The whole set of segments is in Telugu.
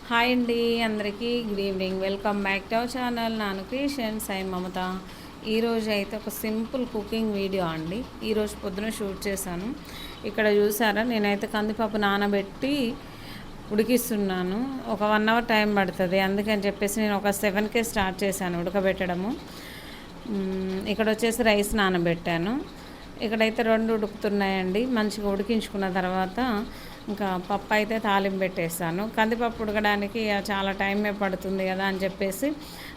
హాయ్ అండి, అందరికీ good evening. Welcome back to our channel నాను క్రియేషన్స్. ఐ మమత. ఈరోజు అయితే ఒక సింపుల్ కుకింగ్ వీడియో అండి. ఈరోజు పొద్దున షూట్ చేశాను. ఇక్కడ చూసారా, నేనైతే కందిపప్పు నానబెట్టి ఉడికిస్తున్నాను. ఒక 1 అవర్ టైం పడుతుంది, అందుకని చెప్పేసి నేను ఒక 7కే స్టార్ట్ చేశాను ఉడకబెట్టడము. ఇక్కడ వచ్చేసి రైస్ నానబెట్టాను. ఇక్కడైతే 2 ఉడుకుతున్నాయండి. మంచిగా ఉడికించుకున్న తర్వాత ఇంకా పప్పు అయితే తాలింపు పెట్టేస్తాను. కందిపప్పు ఉడకడానికి చాలా టైమే పడుతుంది కదా అని చెప్పేసి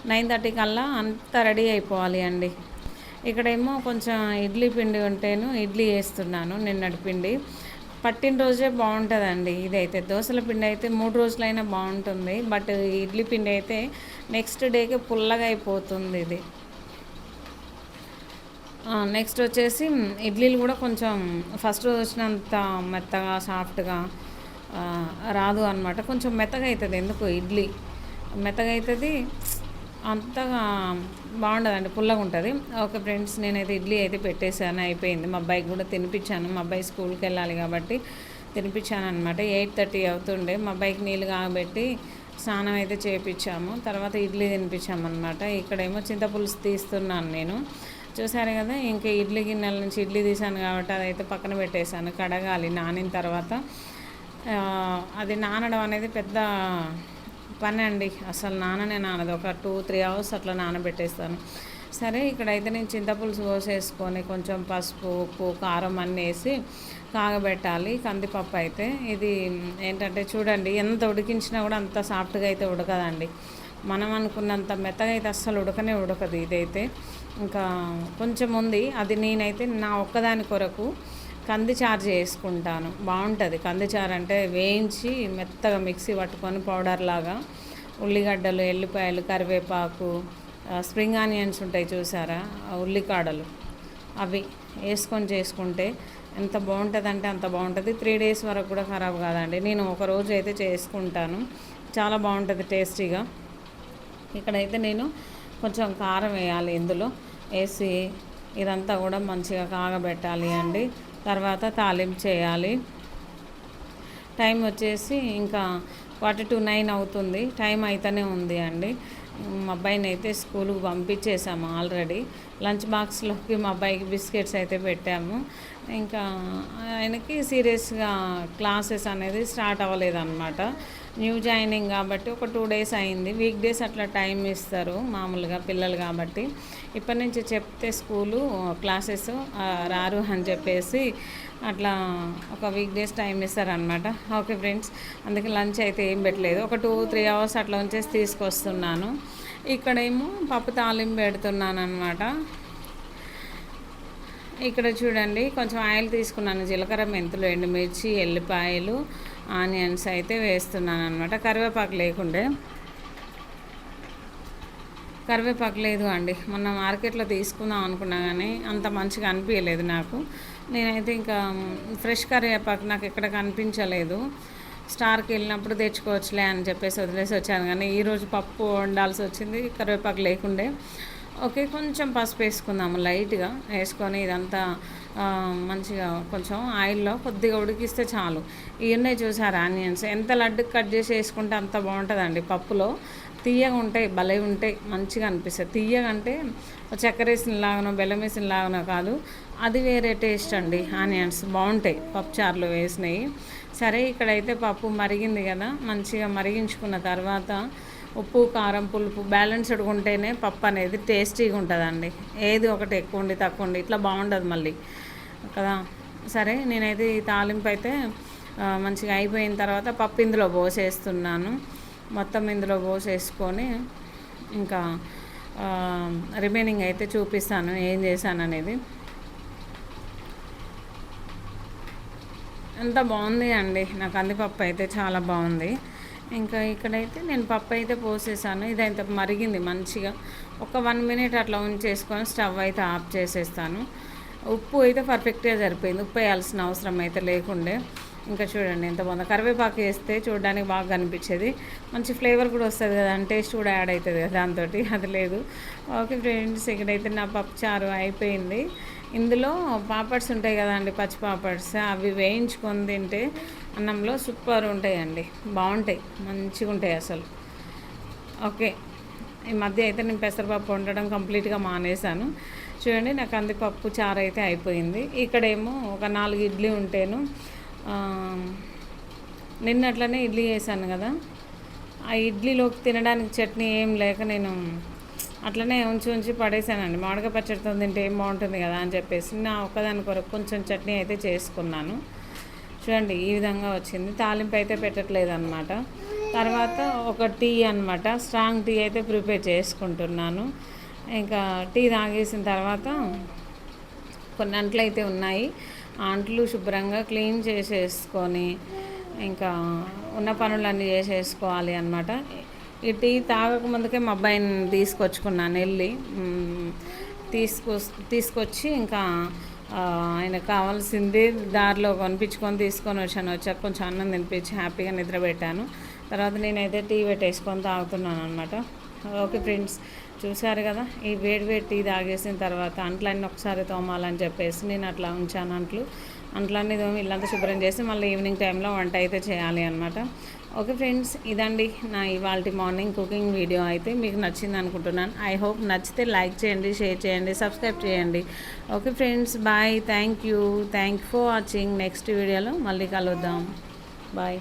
9:30 కల్లా అంతా రెడీ అయిపోవాలి అండి. ఇక్కడేమో కొంచెం ఇడ్లీ పిండి ఉంటేను ఇడ్లీ వేస్తున్నాను. నిన్నటి పిండి పట్టిన రోజే బాగుంటుందండి. ఇదైతే దోశల పిండి అయితే 3 రోజులైనా బాగుంటుంది, బట్ ఇడ్లీ పిండి అయితే నెక్స్ట్ డేకి పుల్లగా అయిపోతుంది ఇది. నెక్స్ట్ వచ్చేసి ఇడ్లీలు కూడా కొంచెం ఫస్ట్ రోజు వచ్చినంత మెత్తగా సాఫ్ట్గా రాదు అనమాట. కొంచెం మెత్తగా అవుతుంది, ఎందుకు ఇడ్లీ మెత్తగా అవుతుంది, అంతగా బాగుండదండి, పుల్లగా ఉంటుంది. ఓకే ఫ్రెండ్స్, నేనైతే ఇడ్లీ అయితే పెట్టేశాను, అయిపోయింది. మా అబ్బాయికి కూడా తినిపించాను. మా అబ్బాయి స్కూల్కి వెళ్ళాలి కాబట్టి తినిపించాను అనమాట. 8:30 అవుతుండే. మా అబ్బాయికి నీళ్ళు కాగబెట్టి స్నానం అయితే చేయించాము. తర్వాత ఇడ్లీ తినిపించామన్నమాట. ఇక్కడేమో చింతపులుసు తీస్తున్నాను నేను. చూసారు కదా, ఇంకా ఇడ్లీ గిన్నెల నుంచి ఇడ్లీ తీసాను కాబట్టి అదైతే పక్కన పెట్టేశాను. కడగాలి నానిన తర్వాత. అది నానడం అనేది పెద్ద పని అండి, అసలు నానదు. ఒక 2-3 అవర్స్ అట్లా నానబెట్టేస్తాను. సరే, ఇక్కడైతే నేను చింతపులుసు పోసేసుకొని కొంచెం పసుపు, ఉప్పు, కారం అన్నీ వేసి కాగబెట్టాలి. కందిపప్పు అయితే ఇది ఏంటంటే చూడండి, ఎంత ఉడికించినా కూడా అంత సాఫ్ట్గా అయితే ఉడకదండి. మనం అనుకున్నంత మెత్తగా అయితే అస్సలు ఉడకదు ఇదైతే. ఇంకా కొంచెం ఉంది, అది నేనైతే నా ఒక్కదాని కొరకు కందిచారు చేసుకుంటాను. బాగుంటుంది కందిచారు అంటే. వేయించి మెత్తగా మిక్సీ పట్టుకొని పౌడర్ లాగా ఉల్లిగడ్డలు, ఎల్లిపాయలు, కరివేపాకు, స్ప్రింగ్ ఆనియన్స్ ఉంటాయి చూసారా, ఉల్లికాడలు, అవి వేసుకొని చేసుకుంటే ఎంత బాగుంటుంది అంటే అంత బాగుంటుంది. 3 డేస్ వరకు కూడా ఖరాబ్ కాదండి. నేను ఒక రోజు అయితే చేసుకుంటాను, చాలా బాగుంటుంది టేస్టీగా. ఇక్కడైతే నేను కొంచెం కారం వేయాలి, ఇందులో వేసి ఇదంతా కూడా మంచిగా కాగబెట్టాలి అండి. తర్వాత తాలింపు చేయాలి. టైం వచ్చేసి ఇంకా 8:45 అవుతుంది, టైం అయితేనే ఉంది అండి. మా అబ్బాయిని అయితే స్కూల్కి పంపించేసాము ఆల్రెడీ. లంచ్ బాక్స్లోకి మా అబ్బాయికి బిస్కెట్స్ అయితే పెట్టాము. ఇంకా ఆయనకి సీరియస్గా క్లాసెస్ అనేది స్టార్ట్ అవ్వలేదన్నమాట. న్యూ జాయినింగ్ కాబట్టి ఒక 2 డేస్ అయింది. వీక్ డేస్ అట్లా టైం ఇస్తారు మామూలుగా పిల్లలు కాబట్టి. ఇప్పటి నుంచి చెప్తే స్కూలు క్లాసెస్ రారు అని చెప్పేసి అట్లా ఒక వీక్ డేస్ టైం ఇస్తారనమాట. ఓకే ఫ్రెండ్స్, అందుకే లంచ్ అయితే ఏం పెట్టలేదు. ఒక 2-3 అవర్స్ అట్లా ఉంచేసి తీసుకొస్తున్నాను. ఇక్కడేమో పప్పు తాలింపు పెడుతున్నాను అనమాట. ఇక్కడ చూడండి, కొంచెం ఆయిల్ తీసుకున్నాను. జీలకర్ర, మెంతులు, ఎండుమిర్చి, ఎల్లిపాయలు, ఆనియన్స్ అయితే వేస్తున్నాను అనమాట. కరివేపాకు లేదు అండి. మొన్న మార్కెట్లో తీసుకుందాం అనుకున్నా కానీ అంత మంచిగా అనిపించలేదు నాకు. నేనైతే ఇంకా ఫ్రెష్ కరివేపాకు నాకు ఎక్కడ కనిపించలేదు. స్టార్కి వెళ్ళినప్పుడు తెచ్చుకోవచ్చులే అని చెప్పేసి వదిలేసి వచ్చాను. కానీ ఈరోజు పప్పు వండాల్సి వచ్చింది, కరివేపాకు లేకుండే. ఓకే, కొంచెం పసుపు వేసుకుందాము లైట్గా వేసుకొని ఇదంతా మంచిగా కొంచెం ఆయిల్లో కొద్దిగా ఉడికిస్తే చాలు. ఇవన్నీ చూసారు ఆనియన్స్ ఎంత లడ్డుకి కట్ చేసి వేసుకుంటే అంత బాగుంటుందండి. పప్పులో తీయగా ఉంటాయి, భలే ఉంటాయి, మంచిగా అనిపిస్తుంది. తీయగా అంటే చక్కెర వేసిన లాగానో బెల్లం వేసిన లాగానో కాదు, అది వేరే టేస్ట్ అండి. ఆనియన్స్ బాగుంటాయి పప్పు చారులో వేసినవి. సరే, ఇక్కడైతే పప్పు మరిగింది కదా, మంచిగా మరిగించుకున్న తర్వాత ఉప్పు, కారం, పులుపు బ్యాలెన్స్డ్గా ఉంటేనే పప్పు అనేది టేస్టీగా ఉంటుందండి. ఏది ఒకటి ఎక్కువ ఉండి తక్కువ ఉండి ఇట్లా బాగుండదు మళ్ళీ కదా. సరే, నేనైతే ఈ తాలింపు అయితే మంచిగా అయిపోయిన తర్వాత పప్పు ఇందులో పోసేస్తున్నాను. మొత్తం ఇందులో పోసేసుకొని ఇంకా రిమైనింగ్ అయితే చూపిస్తాను ఏం చేశాను అనేది. ఎంత బాగుంది అండి, నా కందిపప్పు అయితే చాలా బాగుంది. ఇంకా ఇక్కడైతే నేను పప్పు అయితే పోసేసాను. ఇదైతే మరిగింది మంచిగా. ఒక 1 మినిట్ అట్లా ఉంచేసుకొని స్టవ్ అయితే ఆఫ్ చేసేస్తాను. ఉప్పు అయితే పర్ఫెక్ట్గా సరిపోయింది, ఉప్పు వేయాల్సిన అవసరం అయితే లేకుండే. ఇంకా చూడండి ఎంత బాగుంది. కరివేపాకు వేస్తే చూడడానికి బాగా కనిపించేది, మంచి ఫ్లేవర్ కూడా వస్తుంది కదా, టేస్ట్ కూడా యాడ్ అవుతుంది కదా దాంతో. అది లేదు. ఓకే ఫ్రెండ్స్, ఇక్కడైతే నా పప్పు చారు అయిపోయింది. ఇందులో పాపడ్స్ ఉంటాయి కదండి, పచ్చి పాపడ్స్, అవి వేయించుకొని తింటే అన్నంలో సూపర్ ఉంటాయండి, బాగుంటాయి, మంచిగా ఉంటాయి అసలు. ఓకే, ఈ మధ్య అయితే నేను పెసరపప్పు వండడం కంప్లీట్గా మానేశాను. చూడండి, నా కందిపప్పు చారు అయితే అయిపోయింది. ఇక్కడేమో ఒక 4 ఇడ్లీ ఉంటేను నిన్నట్లనే ఇడ్లీ చేశాను కదా, ఆ ఇడ్లీలోకి తినడానికి చట్నీ ఏం లేక నేను అట్లనే ఉంచి ఉంచి పడేసానండి. మామిడికాయ పచ్చడితో తింటే ఏం బాగుంటుంది కదా అని చెప్పేసి నా ఒక్కదాని కొరకు కొంచెం చట్నీ అయితే చేసుకున్నాను. చూడండి, ఈ విధంగా వచ్చింది. తాలింపు అయితే పెట్టట్లేదు అనమాట. తర్వాత ఒక టీ అనమాట, స్ట్రాంగ్ టీ అయితే ప్రిపేర్ చేసుకుంటున్నాను. ఇంకా టీ తాగేసిన తర్వాత కొన్ని అంట్లు అయితే ఉన్నాయి, ఆ అంట్లు శుభ్రంగా క్లీన్ చేసేసుకొని ఇంకా ఉన్న పనులన్నీ చేసేసుకోవాలి అనమాట. ఈ టీ తాగక ముందుకే మా అబ్బాయిని తీసుకొచ్చుకున్నాను వెళ్ళి, తీసుకొచ్చి ఇంకా ఆయనకు కావాల్సింది దారిలో తీసుకొని వచ్చాక కొంచెం అన్నం తినిపించి హ్యాపీగా నిద్రపెట్టాను. తర్వాత నేనైతే టీ పెట్టేసుకొని తాగుతున్నాను అనమాట. ఓకే ఫ్రెండ్స్, చూశారు కదా, ఈ వేడి టీ తాగేసిన తర్వాత అంట్లన్నీ ఒకసారి తోమాలని చెప్పేసి నేను అట్లా ఉంచాను. అంట్లన్నీ తోమి ఇల్లంతా శుభ్రం చేసి మళ్ళీ ఈవినింగ్ టైంలో వంట అయితే చేయాలి అనమాట. ఓకే ఫ్రెండ్స్, ఇదండి నా ఇవాల్టి మార్నింగ్ కుకింగ్ వీడియో. అయితే మీకు నచ్చింది అనుకుంటున్నాను. ఐ హోప్ నచ్చితే లైక్ చేయండి, షేర్ చేయండి, సబ్స్క్రైబ్ చేయండి. Okay friends, bye. Thank you for watching. Next వీడియోలో మళ్ళీ కలుద్దాం. బాయ్.